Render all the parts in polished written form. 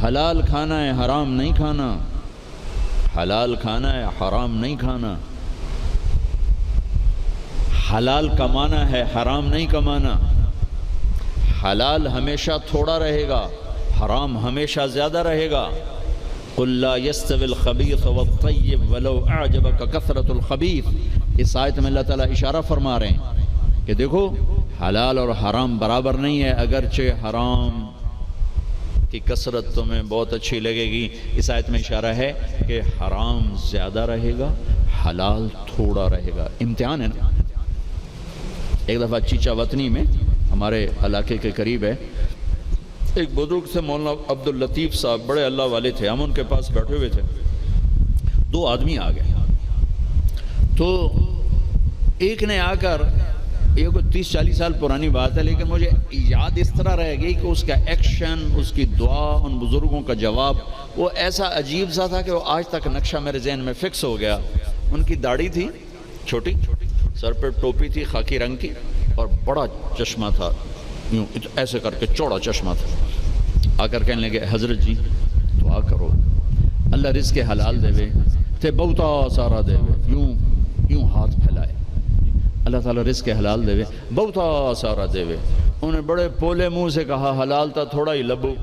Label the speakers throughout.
Speaker 1: حلال کھانا ہے، حرام نہیں کھانا، حلال کھانا ہے، حرام نہیں کھانا، حلال کمانا ہے، حرام نہیں کمانا، حلال ہمیشہ تھوڑا رہے گا، حرام ہمیشہ زیادہ رہے گا۔ قل لا يستوي الخبيث والطيب ولو اعجبك كثرة الخبيث، اس آیت میں اللہ تعالیٰ اشارہ فرما رہے ہیں کہ دیکھو حلال اور حرام برابر نہیں ہے، اگرچہ حرام کی کثرت تمہیں بہت اچھی لگے گی، اس آیت میں اشارہ ہے کہ حرام زیادہ رہے گا، حلال تھوڑا رہے گا۔ امتحان ہے نا۔ ایک دفعہ چیچا وطنی میں ہمارے علاقے کے قریب ہے، ایک بزرگ سے مولانا عبداللطیف صاحب، بڑے اللہ والے تھے، ہم ان کے پاس بیٹھے ہوئے تھے، دو آدمی آ گئے، تو ایک نے آ کر، یہ کوئی 30-40 سال پرانی بات ہے لیکن مجھے یاد اس طرح رہ گئی کہ اس کا ایکشن، اس کی دعا، ان بزرگوں کا جواب وہ ایسا عجیب سا تھا کہ وہ آج تک نقشہ میرے ذہن میں فکس ہو گیا۔ ان کی داڑھی تھی چھوٹی، سر پہ ٹوپی تھی خاکی رنگ کی، اور بڑا چشمہ تھا، یوں ایسے کر کے چوڑا چشمہ تھا۔ آ کر کہنے لگے حضرت جی دعا کرو اللہ رزق حلال دے وے، تے بہتا سارا دے وے، یوں ہاتھ پھیلائے، اللہ تعالیٰ رزق حلال دے وے، بہتا سارا دے وے۔ انہوں نے بڑے پولے منہ سے کہا حلال تا تھوڑا ہی لبو،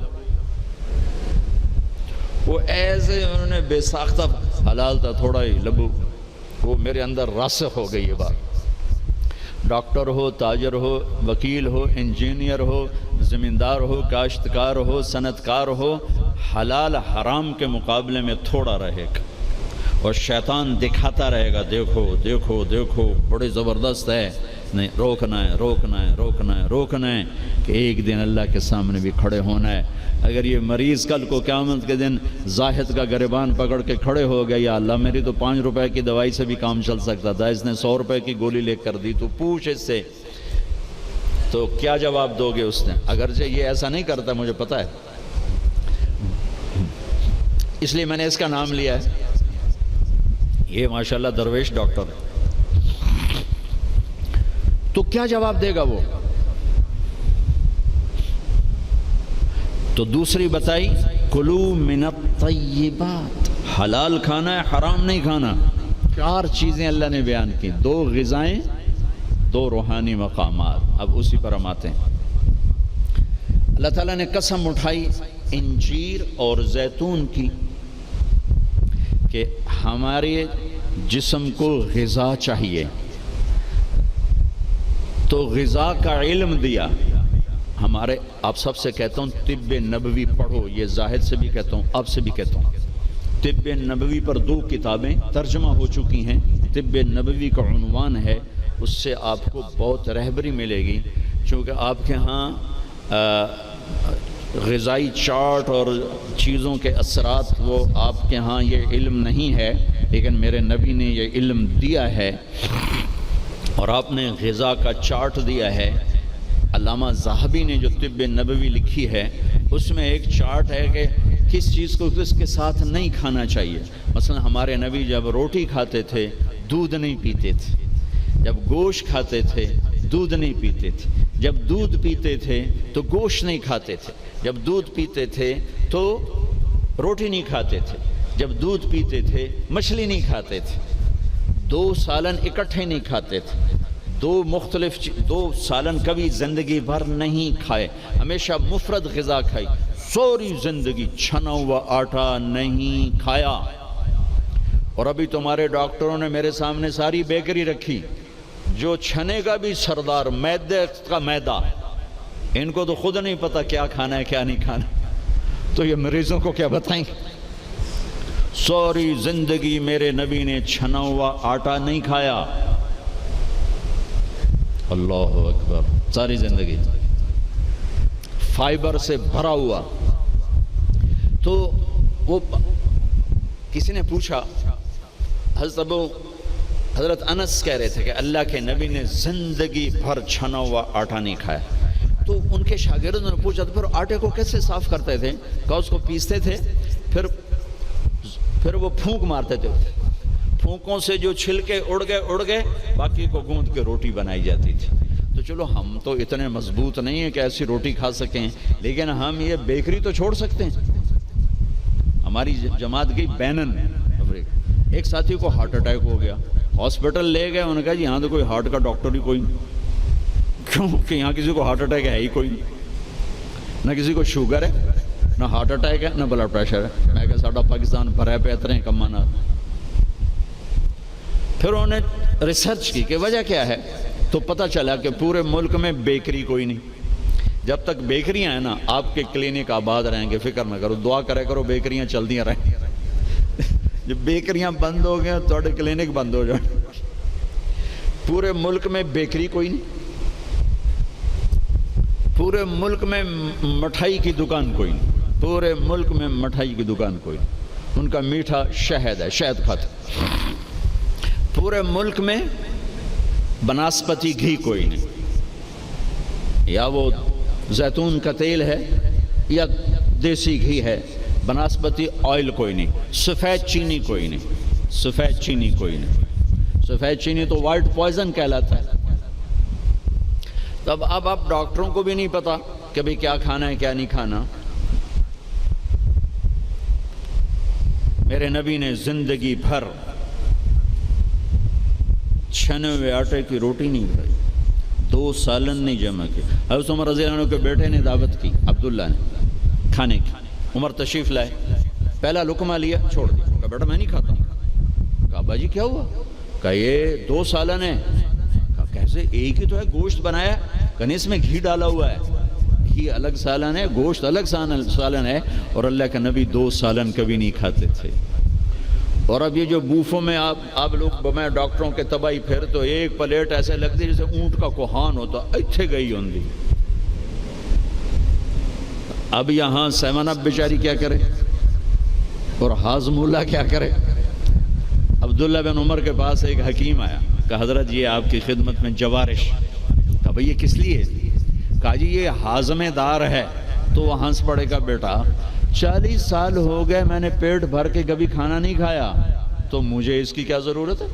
Speaker 1: وہ ایسے انہوں نے بے ساختہ حلال تا تھوڑا ہی لبو، وہ میرے اندر راسخ ہو گئی یہ بات۔ ڈاکٹر ہو، تاجر ہو، وکیل ہو، انجینئر ہو، زمیندار ہو، کاشتکار ہو، صنعت کار ہو، حلال حرام کے مقابلے میں تھوڑا رہے گا، اور شیطان دکھاتا رہے گا دیکھو دیکھو دیکھو بڑے زبردست ہے، نہیں روکنا ہے روکنا ہے روکنا ہے روکنا ہے کہ ایک دن اللہ کے سامنے بھی کھڑے ہونا ہے۔ اگر یہ مریض کل کو قیامت کے دن زاہد کا گریبان پکڑ کے کھڑے ہو گیا، یا اللہ میری تو 5 روپے کی دوائی سے بھی کام چل سکتا تھا، اس نے 100 روپے کی گولی لے کر دی، تو پوچھ اس سے، تو کیا جواب دو گے اس نے؟ اگرچہ یہ ایسا نہیں کرتا مجھے پتہ ہے، اس لیے میں نے اس کا نام لیا ہے، یہ ماشاءاللہ درویش ڈاکٹر ہے۔ تو کیا جواب دے گا وہ؟ تو دوسری بتائی کلو من الطیبات، حلال کھانا ہے، حرام نہیں کھانا۔ 4 چیزیں اللہ نے بیان کی، 2 غذائیں، 2 روحانی مقامات۔ اب اسی پر ہم آتے ہیں۔ اللہ تعالیٰ نے قسم اٹھائی انجیر اور زیتون کی کہ ہمارے جسم کو غذا چاہیے، تو غذا کا علم دیا۔ ہمارے آپ سب سے کہتا ہوں طب نبوی پڑھو، یہ زاہد سے بھی کہتا ہوں، آپ سے بھی کہتا ہوں، طب نبوی پر 2 کتابیں ترجمہ ہو چکی ہیں، طب نبوی کا عنوان ہے، اس سے آپ کو بہت رہبری ملے گی، چونکہ آپ کے ہاں غذائی چارٹ اور چیزوں کے اثرات وہ آپ کے ہاں یہ علم نہیں ہے، لیکن میرے نبی نے یہ علم دیا ہے، اور آپ نے غذا کا چارٹ دیا ہے۔ علامہ ذہبی نے جو طب نبوی لکھی ہے اس میں ایک چارٹ ہے کہ کس چیز کو کس کے ساتھ نہیں کھانا چاہیے۔ مثلا ہمارے نبی جب روٹی کھاتے تھے دودھ نہیں پیتے تھے، جب گوشت کھاتے تھے دودھ نہیں پیتے تھے، جب دودھ پیتے تھے تو گوشت نہیں کھاتے تھے، جب دودھ پیتے تھے تو روٹی نہیں کھاتے تھے، جب دودھ پیتے تھے مچھلی نہیں کھاتے تھے، 2 سالن اکٹھے نہیں کھاتے تھے، 2 سالن کبھی زندگی بھر نہیں کھائے، ہمیشہ مفرد غذا کھائی، سوری زندگی چھنا ہوا آٹا نہیں کھایا۔ اور ابھی تمہارے ڈاکٹروں نے میرے سامنے ساری بیکری رکھی، جو چھنے کا بھی سردار، میدے کا میدا، ان کو تو خود نہیں پتا کیا کھانا ہے کیا نہیں کھانا، تو یہ مریضوں کو کیا بتائیں؟ سوری زندگی میرے نبی نے چھنا ہوا آٹا نہیں کھایا۔ اللہ اکبر، ساری زندگی فائبر سے بھرا ہوا۔ تو وہ کسی نے پوچھا، حضرت انس کہہ رہے تھے کہ اللہ کے نبی نے زندگی بھر چھنا ہوا آٹا نہیں کھایا۔ تو ان کے شاگردوں نے پوچھا تو پھر آٹے کو کیسے صاف کرتے تھے؟ کہا اس کو پیستے تھے، پھر وہ پھونک مارتے تھے، پھونکوں سے جو چھلکے اڑ گئے باقی کو گوندھ کے روٹی بنائی جاتی تھی۔ تو چلو ہم تو اتنے مضبوط نہیں ہیں کہ ایسی روٹی کھا سکیں، لیکن ہم یہ بیکری تو چھوڑ سکتے ہیں، ہماری جماعت گئی بینن افریقہ، ایک ساتھی کو ہارٹ اٹیک ہو گیا، ہاسپٹل لے گئے، انہوں نے کہا جی یہاں تو کوئی ہارٹ کا ڈاکٹر ہی کوئی نہیں، کیوں کہ یہاں کسی کو ہارٹ اٹیک ہے ہی کوئی نہیں، نہ کسی کو شوگر ہے، نہ ہارٹ اٹیک ہے، نہ بلڈ پریشر ہے۔ میں کہا ساڈا پاکستان بھرا پہ اتنے کمانا۔ پھر انہوں نے ریسرچ کی کہ وجہ کیا ہے، تو پتہ چلا کہ پورے ملک میں بیکری کوئی نہیں۔ جب تک بیکریاں ہیں نا آپ کے کلینک آباد رہیں گے، فکر نہ کرو، دعا کرے کرو بیکریاں چلدیاں رہیں۔ جب بیکریاں بند ہو گئے تو کلینک بند ہو جائیں۔ پورے ملک میں بیکری کوئی نہیں، پورے ملک میں مٹھائی کی دکان کوئی نہیں، پورے ملک میں مٹھائی کی دکان کوئی نہیں، ان کا میٹھا شہد ہے، شہد کھاتے۔ پورے ملک میں بناسپتی گھی کوئی نہیں، یا وہ زیتون کا تیل ہے یا دیسی گھی ہے، بناسپتی آئل کوئی نہیں، سفید چینی کوئی نہیں، سفید چینی کوئی نہیں، سفید چینی تو وائٹ پوائزن کہلاتا ہے۔ تب اب ڈاکٹروں کو بھی نہیں پتا کہ بھئی کیا کھانا ہے کیا نہیں کھانا۔ میرے نبی نے زندگی بھر چھنے ہوئے آٹے کی روٹی نہیں کھائی، 2 سالن نہیں جمع کی۔ حضرت عمر رضی اللہ عنہ کے بیٹے نے دعوت کی، عبداللہ نے، کھانے کی۔ عمر تشریف لائے، پہلا لقمہ لیا، چھوڑ دیا، کہا بیٹا میں نہیں کھاتا۔ کہا ابا جی کیا ہوا؟ کہا یہ 2 سالن ہے۔ کہا کیسے؟ ایک ہی تو ہے، گوشت بنایا، کہا اس میں گھی ڈالا ہوا ہے، گھی الگ سالن ہے، گوشت الگ سالن ہے، اور اللہ کے نبی 2 سالن کبھی نہیں کھاتے تھے۔ اور اب یہ جو بوفوں میں آپ لوگ میں ڈاکٹروں کے تباہی پھر تو ایک پلیٹ ایسے لگتی جیسے اونٹ کا کوہان ہوتا، اتھے گئی ہوندی۔ اب یہاں 7 اپ بیچاری کیا کرے اور ہاضم اللہ کیا کرے؟ عبداللہ بن عمر کے پاس ایک حکیم آیا، کہا حضرت یہ آپ کی خدمت میں جوارش۔ کہا بھئی یہ کس لیے؟ کہا جی یہ ہاضمے دار ہے۔ تو وہ ہنس پڑے گا، بیٹا 40 سال ہو گئے میں نے پیٹ بھر کے کبھی کھانا نہیں کھایا، تو مجھے اس کی کیا ضرورت ہے؟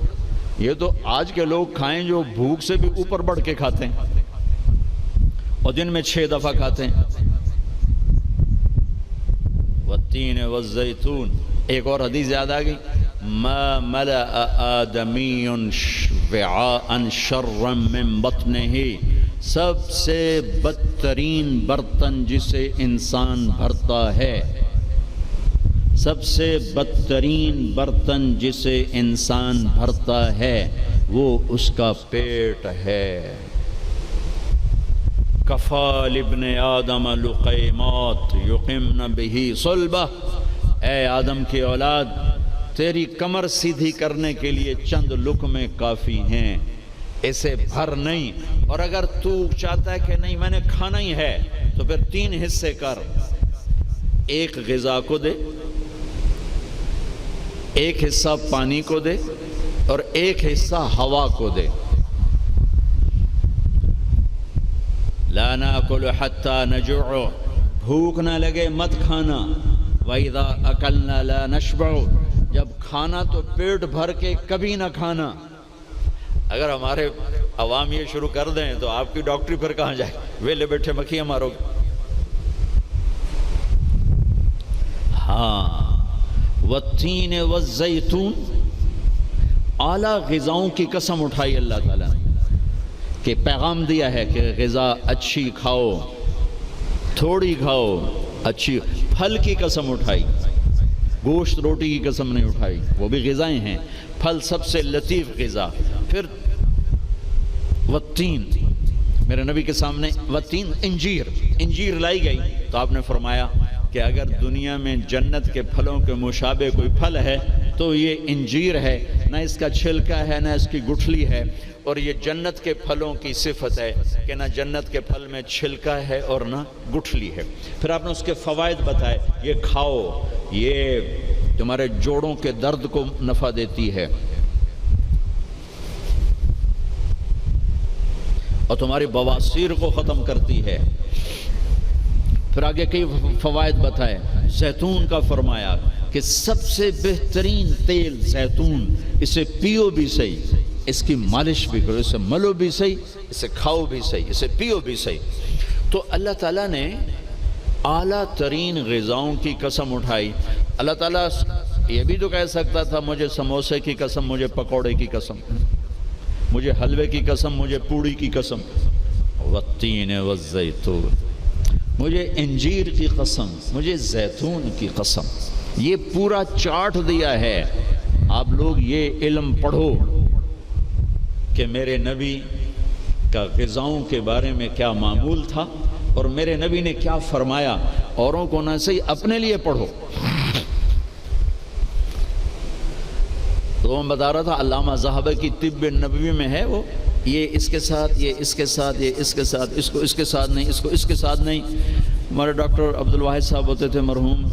Speaker 1: یہ تو آج کے لوگ کھائیں جو بھوک سے بھی اوپر بڑھ کے کھاتے ہیں اور دن میں 6 دفعہ کھاتے ہیں۔ والتین والزیتون، ایک اور حدیث یاد آ گئی، ما ملأ آدمی وعاء شرا من بطنہ، سب سے بدترین برتن جسے انسان بھرتا ہے، سب سے بدترین برتن جسے انسان بھرتا ہے وہ اس کا پیٹ ہے۔ کفال ابن آدم لقیمات یقمن بہ صلبہ، اے آدم کی اولاد تیری کمر سیدھی کرنے کے لیے چند لقمے کافی ہیں، اسے بھر نہیں۔ اور اگر تو چاہتا ہے کہ نہیں میں نے کھانا ہی ہے تو پھر 3 حصے کر، ایک غذا کو دے، ایک حصہ پانی کو دے، اور ایک حصہ ہوا کو دے۔ لا ناکل حتی نجوع، بھوک نہ لگے مت کھانا۔ وَإِذَا أَكَلْنَا لَا نَشْبَعُ، جب کھانا تو پیٹ بھر کے کبھی نہ کھانا۔ اگر ہمارے عوام یہ شروع کر دیں تو آپ کی ڈاکٹری پھر کہاں جائے، ویلے بیٹھے مکھیاں مارو گے۔ ہاں، والتین والزیتون، اعلیٰ غذاؤں کی قسم اٹھائی اللہ تعالیٰ نے، کہ پیغام دیا ہے کہ غذا اچھی کھاؤ، تھوڑی کھاؤ، اچھی۔ پھل کی قسم اٹھائی، گوشت روٹی کی قسم نہیں اٹھائی، وہ بھی غذائیں ہیں، پھل سب سے لطیف غذا۔ پھر والتین، میرے نبی کے سامنے والتین، انجیر لائی گئی تو آپ نے فرمایا کہ اگر دنیا میں جنت کے پھلوں کے مشابہ کوئی پھل ہے تو یہ انجیر ہے، نہ اس کا چھلکا ہے نہ اس کی گٹھلی ہے، اور یہ جنت کے پھلوں کی صفت ہے کہ نہ جنت کے پھل میں چھلکا ہے اور نہ گٹھلی ہے۔ پھر آپ نے اس کے فوائد بتائے، یہ کھاؤ، یہ تمہارے جوڑوں کے درد کو نفع دیتی ہے اور تمہاری بواسیر کو ختم کرتی ہے۔ پھر آگے کئی فوائد بتائے، زیتون کا فرمایا کہ سب سے بہترین تیل زیتون، اسے پیو بھی صحیح، اس کی مالش بھی کرو، اسے ملو بھی صحیح، اسے کھاؤ بھی صحیح، اسے پیو بھی صحیح۔ تو اللہ تعالیٰ نے اعلیٰ ترین غذاؤں کی قسم اٹھائی اللہ تعالیٰ یہ بھی تو کہہ سکتا تھا مجھے سموسے کی قسم، مجھے پکوڑے کی قسم، مجھے حلوے کی قسم، مجھے پوڑی کی قسم، والتین والزیتون، مجھے انجیر کی قسم، مجھے زیتون کی قسم۔ یہ پورا چارٹ دیا ہے۔ آپ لوگ یہ علم پڑھو کہ میرے نبی کا غذاؤں کے بارے میں کیا معمول تھا اور میرے نبی نے کیا فرمایا۔ اوروں کو نہ صحیح، اپنے لیے پڑھو۔ تو میں بتا رہا تھا علامہ ذہبی کی طب نبوی میں ہے وہ، یہ اس کے ساتھ، یہ اس کے ساتھ، یہ اس کے ساتھ، اس کو اس کے ساتھ نہیں، اس کو اس کے ساتھ نہیں۔ ہمارے ڈاکٹر عبدالواحد صاحب ہوتے تھے مرحوم،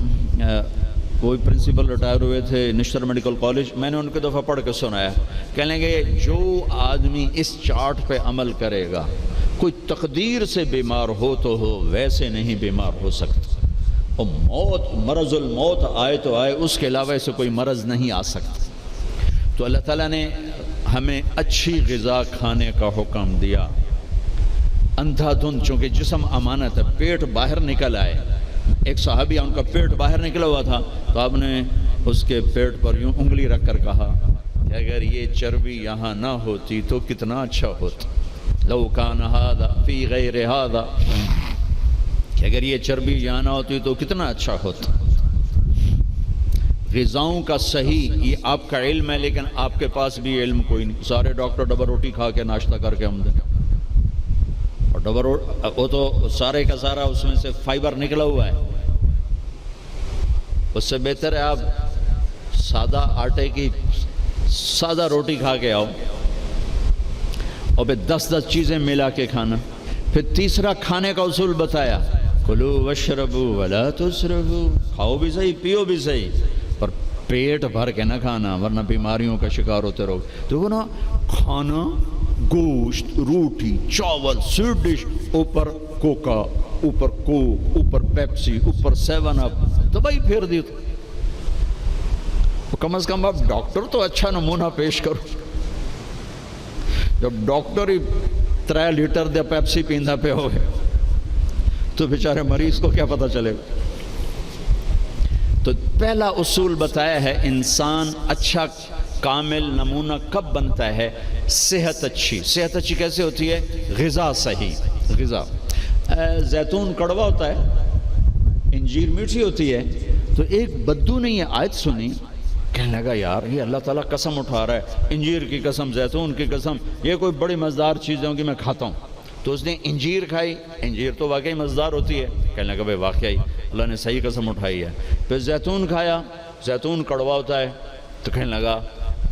Speaker 1: وہی پرنسپل ریٹائر ہوئے تھے نشتر میڈیکل کالج، میں نے ان کے دفعہ پڑھ کے سنایا، کہنے گے جو آدمی اس چارٹ پہ عمل کرے گا، کوئی تقدیر سے بیمار ہو تو ہو، ویسے نہیں بیمار ہو سکتا، اور موت، مرض الموت آئے تو آئے، اس کے علاوہ سے کوئی مرض نہیں آ سکتا۔ تو اللہ تعالیٰ نے ہمیں اچھی غذا کھانے کا حکم دیا، اندھا دھند، چونکہ جسم امانت ہے، پیٹ باہر نکل آئے۔ ایک صحابی ان کا پیٹ باہر نکلا ہوا تھا، تو آپ نے اس کے پیٹ پر یوں انگلی رکھ کر کہا کہ اگر یہ چربی یہاں نہ ہوتی تو کتنا اچھا ہوتا، لو کان ھذا فی غیر ھذا، کہ اگر یہ چربی یہاں نہ ہوتی تو کتنا اچھا ہوتا۔ غذاؤں کا صحیح یہ آپ کا علم ہے، لیکن آپ کے پاس بھی علم کوئی نہیں۔ سارے ڈاکٹر ڈبل روٹی کھا کے ناشتہ کر کے ہم دیں، اور ڈبل وہ تو سارے کا سارا اس میں سے فائبر نکلا ہوا ہے۔ اس سے بہتر ہے آپ سادہ آٹے کی سادہ روٹی کھا کے آؤ، اور پھر 10 چیزیں ملا کے کھانا۔ پھر تیسرا کھانے کا اصول بتایا، کلوا واشربوا ولا تسرفوا، کھاؤ بھی صحیح، پیو بھی صحیح، پر پیٹ بھر کے نہ کھانا، ورنہ بیماریوں کا شکار ہوتے رہو۔ تو وہ نا کھانا، گوشت، روٹی، چاول، سویٹ ڈش، اوپر کوکا، اوپر کوک، اوپر پیپسی، اوپر 7 اپ، دوائی پھیر دی۔ تو کم از کم آپ ڈاکٹر تو اچھا نمونہ پیش کرو۔ جب ڈاکٹر ہی 3 لیٹر دے پیپسی پیندا پہ ہوئے تو بیچارے مریض کو کیا پتہ چلے گا۔ تو پہلا اصول بتایا ہے، انسان اچھا کامل نمونہ کب بنتا ہے؟ صحت اچھی۔ صحت اچھی کیسے ہوتی ہے؟ غذا صحیح۔ غذا، زیتون کڑوا ہوتا ہے، انجیر میٹھی ہوتی ہے۔ تو ایک بدو نے یہ آیت سنی، کہنے لگا یار یہ اللہ تعالیٰ قسم اٹھا رہا ہے، انجیر کی قسم، زیتون کی قسم، یہ کوئی بڑی مزیدار چیزیں ہوں کہ میں کھاتا ہوں۔ تو اس نے انجیر کھائی، انجیر تو واقعی مزیدار ہوتی ہے، کہنے لگا بھائی واقعی اللہ نے صحیح قسم اٹھائی ہے۔ پھر زیتون کھایا، زیتون کڑوا ہوتا ہے، تو کہنے لگا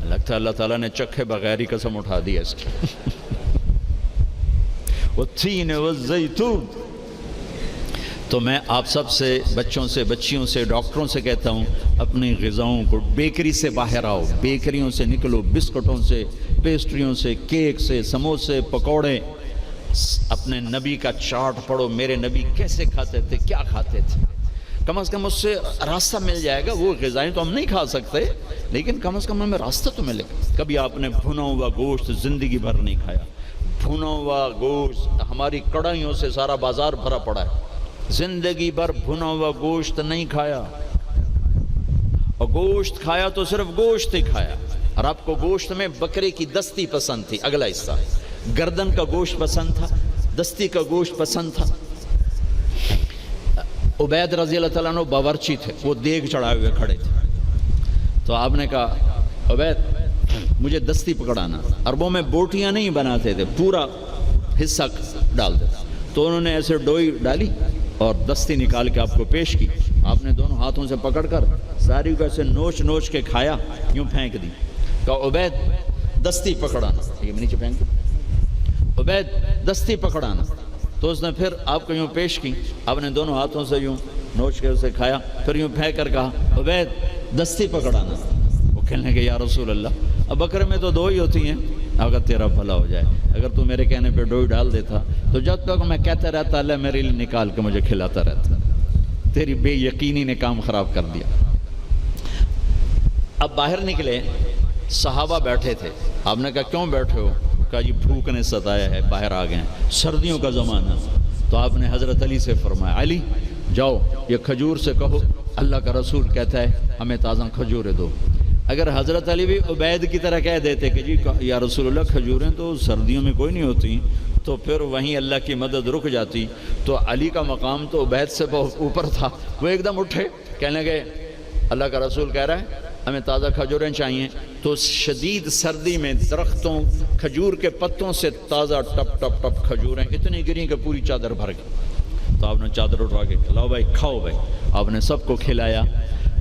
Speaker 1: لگتا ہے اللہ تعالیٰ نے چکھے بغیر ہی قسم اٹھا دی ہے اس کی۔ والتین والزیتون۔ تو میں آپ سب سے، بچوں سے، بچیوں سے، ڈاکٹروں سے کہتا ہوں، اپنی غذاؤں کو، بیکری سے باہر آؤ، بیکریوں سے نکلو، بسکٹوں سے، پیسٹریوں سے، کیک سے، سموسے، پکوڑے۔ اپنے نبی کا چارٹ پڑھو، میرے نبی کیسے کھاتے تھے، کیا کھاتے تھے، کم از کم اس سے راستہ مل جائے گا۔ وہ غذائیں تو ہم نہیں کھا سکتے، لیکن کم از کم ہمیں راستہ تو ملے گا۔ کبھی آپ نے بھنا ہوا گوشت زندگی بھر نہیں کھایا، بھنا ہوا گوشت ہماری کڑھائیوں سے سارا بازار بھرا پڑا ہے، زندگی بھر بھنا ہوا گوشت نہیں کھایا، اور گوشت کھایا تو صرف گوشت ہی کھایا۔ اور آپ کو گوشت میں بکرے کی دستی پسند تھی، اگلا حصہ گردن کا گوشت پسند تھا، دستی کا گوشت پسند تھا۔ عبید رضی اللہ تعالیٰ عنہ باورچی تھے، وہ دیگ چڑھائے ہوئے کھڑے تھے، تو آپ نے کہا عبید مجھے دستی پکڑانا۔ عربوں میں بوٹیاں نہیں بناتے تھے، پورا حصہ ڈال دیتے، تو انہوں نے ایسے ڈوئی ڈالی اور دستی نکال کے آپ کو پیش کی۔ آپ نے دونوں ہاتھوں سے پکڑ کر ساری کو ایسے نوچ نوچ کے کھایا، یوں پھینک دی، کہا عبید دستی پکڑانا، یہ نیچے پھینک دی، عبید دستی پکڑانا۔ تو اس نے پھر آپ کو یوں پیش کی، آپ نے دونوں ہاتھوں سے یوں نوچ کے اسے کھایا، پھر یوں پھینک کر کہا عبید دستی پکڑانا۔ وہ کہنے لگے یا رسول اللہ، اب بکرے میں تو 2 ہی ہوتی ہیں، اگر تیرا بھلا ہو جائے، اگر تو میرے کہنے پہ ڈوئی ڈال دیتا تو جب تک میں کہتا رہتا اللہ میرے لیے نکال کے مجھے کھلاتا رہتا، تیری بے یقینی نے کام خراب کر دیا۔ اب باہر نکلے، صحابہ بیٹھے تھے، آپ نے کہا کیوں بیٹھے ہو؟ کہا جی بھوک نے ستایا ہے، باہر آ گئے ہیں، سردیوں کا زمانہ۔ تو آپ نے حضرت علی سے فرمایا علی جاؤ یہ کھجور سے کہو اللہ کا رسول کہتا ہے ہمیں تازہ کھجوریں دو۔ اگر حضرت علی بھی عبید کی طرح کہہ دیتے کہ جی یا رسول اللہ کھجوریں تو سردیوں میں کوئی نہیں ہوتی، تو پھر وہیں اللہ کی مدد رک جاتی۔ تو علی کا مقام تو عبید سے بہت اوپر تھا، وہ ایک دم اٹھے، کہنے لگے اللہ کا رسول کہہ رہا ہے ہمیں تازہ کھجوریں چاہیے۔ تو شدید سردی میں درختوں کھجور کے پتوں سے تازہ ٹپ ٹپ ٹپ کھجوریں اتنی گریں کہ پوری چادر بھر گئی۔ تو آپ نے چادر اٹھا کے لاؤ بھائی کھاؤ بھائی، آپ نے سب کو کھلایا۔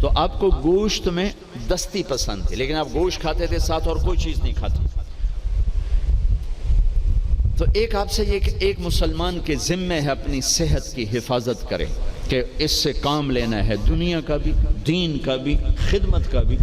Speaker 1: تو آپ کو گوشت میں دستی پسند تھی، لیکن آپ گوشت کھاتے تھے ساتھ اور کوئی چیز نہیں کھاتے۔ تو ایک آپ سے یہ کہ ایک مسلمان کے ذمہ ہے اپنی صحت کی حفاظت کرے، کہ اس سے کام لینا ہے، دنیا کا بھی، دین کا بھی، خدمت کا بھی۔